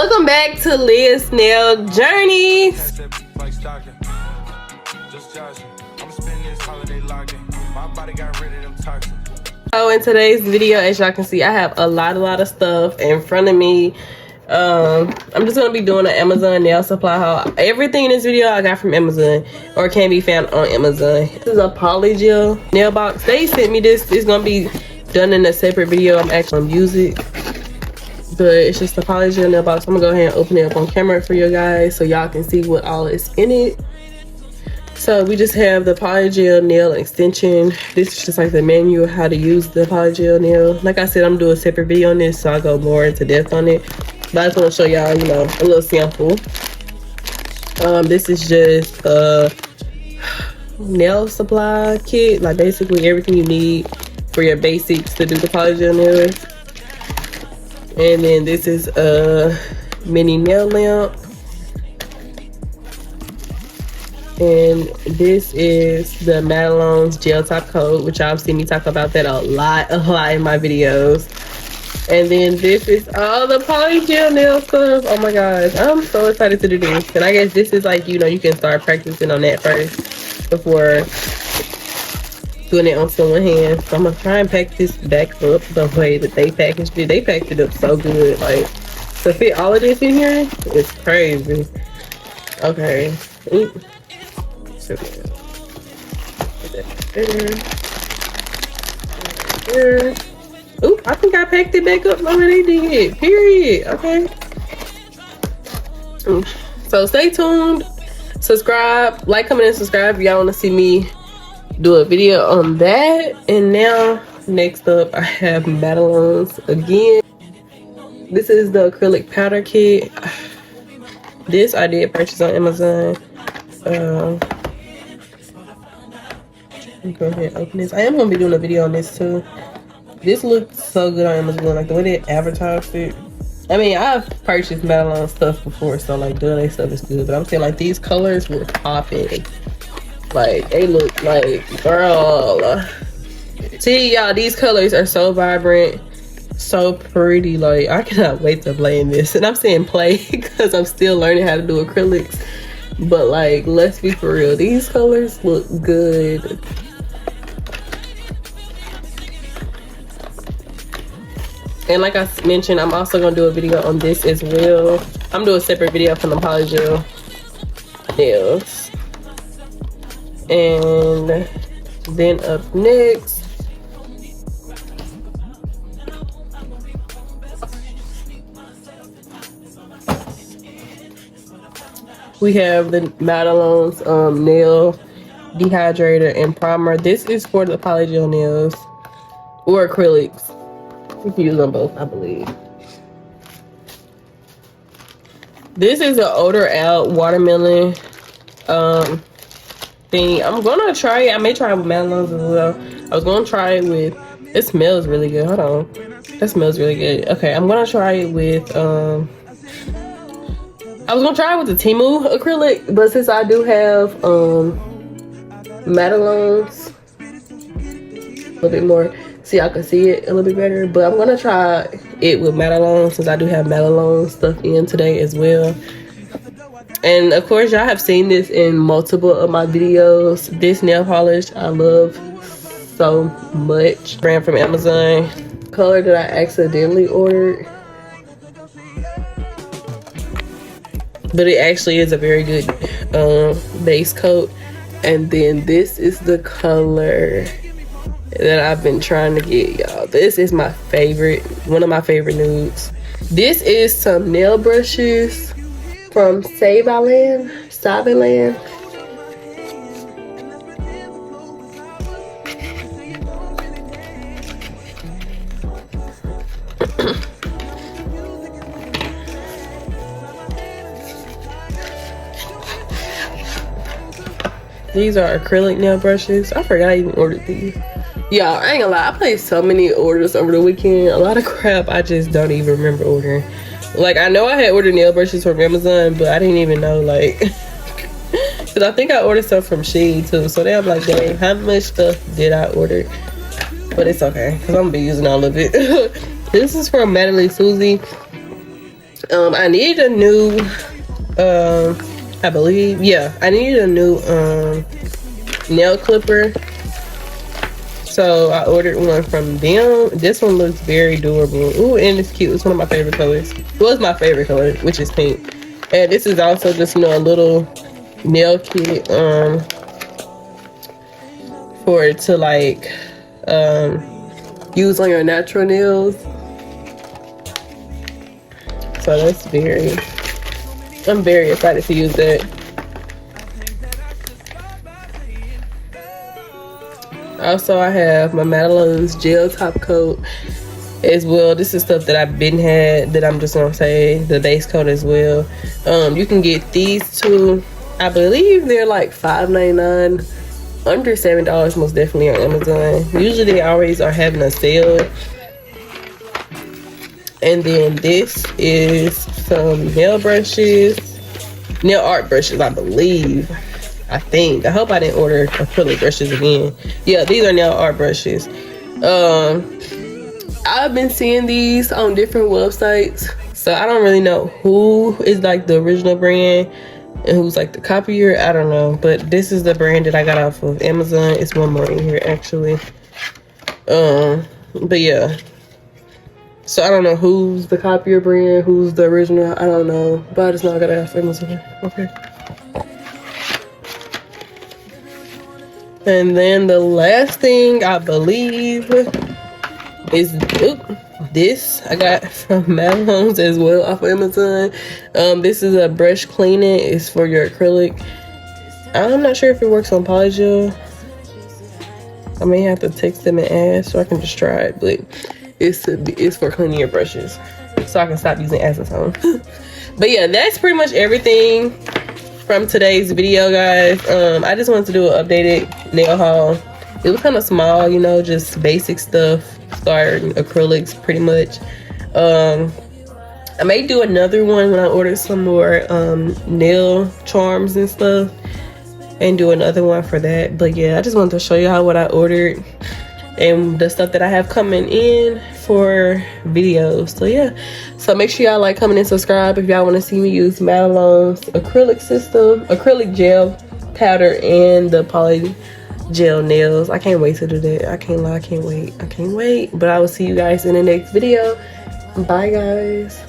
Welcome back to Liyahs nail journey. So in today's video, as y'all can see, I have a lot of stuff in front of me. I'm just gonna be doing an Amazon nail supply haul. Everything in this video I got from Amazon or can be found on Amazon. This is a polygel nail box. They sent me this. It's gonna be done in a separate video. I'm actually gonna use it, but it's just a polygel nail box. I'm gonna go ahead and open it up on camera for you guys so y'all can see what all is in it. So we just have the polygel nail extension. This is just like the manual how to use the polygel nail. Like I said, I'm doing a separate video on this, so I'll go more into depth on it. But I just want to show y'all, you know, a little sample. This is just a nail supply kit, like basically everything you need for your basics to do the polygel nails. And then this is a mini nail lamp. And this is the Modelones gel top coat, which y'all seen me talk about that a lot in my videos. And then this is all the polygel nail stuff. Oh my gosh, I'm so excited to do this. And I guess this is like, you know, you can start practicing on that first before doing it on someone's hand. So I'm gonna try and pack this back up the way that they packaged it. They packed it up so good. Like, to fit all of this in here, it's crazy. Okay. Oop. So, put that there. Oop, I think I packed it back up already did. Period. Okay. So stay tuned. Subscribe, like, comment, and subscribe if y'all want to see me do a video on that. And now, next up, I have Modelones again. This is the acrylic powder kit. This I did purchase on Amazon. Go ahead and open this. I am going to be doing a video on this too. This looks so good on Amazon, like the way they advertised it. I mean, I've purchased Modelones stuff before, so like doing their stuff is good. But I'm saying like these colors were popping. Like they look like, girl. See y'all, these colors are so vibrant, so pretty. Like I cannot wait to play in this. And I'm saying play because I'm still learning how to do acrylics. But like, let's be for real. These colors look good. And like I mentioned, I'm also gonna do a video on this as well. I'm doing a separate video from the polygel nails. And then up next, we have the Modelones nail dehydrator and primer. This is for the polygel nails or acrylics. You can use them both, I believe. This is an Odor Out watermelon thing. I'm gonna try it. I may try it with Modelones as well. I was gonna try it with, it smells really good. Hold on. That smells really good. Okay, I'm gonna try it with I was gonna try it with the Temu acrylic, but since I do have Modelones a little bit more, see, I can see it a little bit better. But I'm gonna try it with Modelones since I do have Modelones stuff in today as well. And of course, y'all have seen this in multiple of my videos. This nail polish I love so much. Brand from Amazon. Color that I accidentally ordered, but it actually is a very good base coat. And then this is the color that I've been trying to get, y'all. This is my favorite, one of my favorite nudes. This is some nail brushes from Saviland. These are acrylic nail brushes. I forgot I even ordered these. Y'all, I ain't gonna lie, I placed so many orders over the weekend. A lot of crap I just don't even remember ordering. Like, I know I had ordered nail brushes from Amazon, but I didn't even know, like, because I think I ordered stuff from SHEIN too. So they I'm like, dang, how much stuff did I order? But it's okay, because I'm gonna be using all of it. This is from Susie I need a new I believe, yeah, I needed a new nail clipper, so I ordered one from them. This one looks very durable. Ooh, and it's cute. It's one of my favorite colors. Well, it's my favorite color, which is pink. And this is also just, you know, a little nail kit for it to like use on your natural nails. So that's I'm very excited to use that. Also, I have my Modelones gel top coat as well. This is stuff that I've been had that I'm just gonna say the base coat as well. You can get these two. I believe they're like $5.99, under $7 most definitely on Amazon. Usually they always are having a sale. And then this is some nail brushes, nail art brushes, I believe. I hope I didn't order acrylic brushes again. Yeah, these are nail art brushes. I've been seeing these on different websites, so I don't really know who is like the original brand and who's like the copier. I don't know, but this is the brand that I got off of Amazon. It's one more in here actually. But yeah, so I don't know who's the copier brand, who's the original. I don't know, but I just know I got it off Amazon. Okay. And then the last thing I believe is this I got from Maliyahs as well off of Amazon. This is a brush cleaning. It's for your acrylic. I'm not sure if it works on polygel. I may have to text them and ask so I can just try it, but it's for cleaning your brushes so I can stop using acetone. But yeah, that's pretty much everything from today's video, guys. I just wanted to do an updated nail haul. It was kind of small, you know, just basic stuff, starting acrylics pretty much. I may do another one when I order some more nail charms and stuff, and do another one for that. But yeah, I just wanted to show you what I ordered and the stuff that I have coming in for videos. So yeah, so make sure y'all like, comment, and subscribe if y'all want to see me use Modelones acrylic system, acrylic gel powder, and the poly gel nails. I can't wait to do that. I can't lie, I can't wait. But I will see you guys in the next video. Bye guys.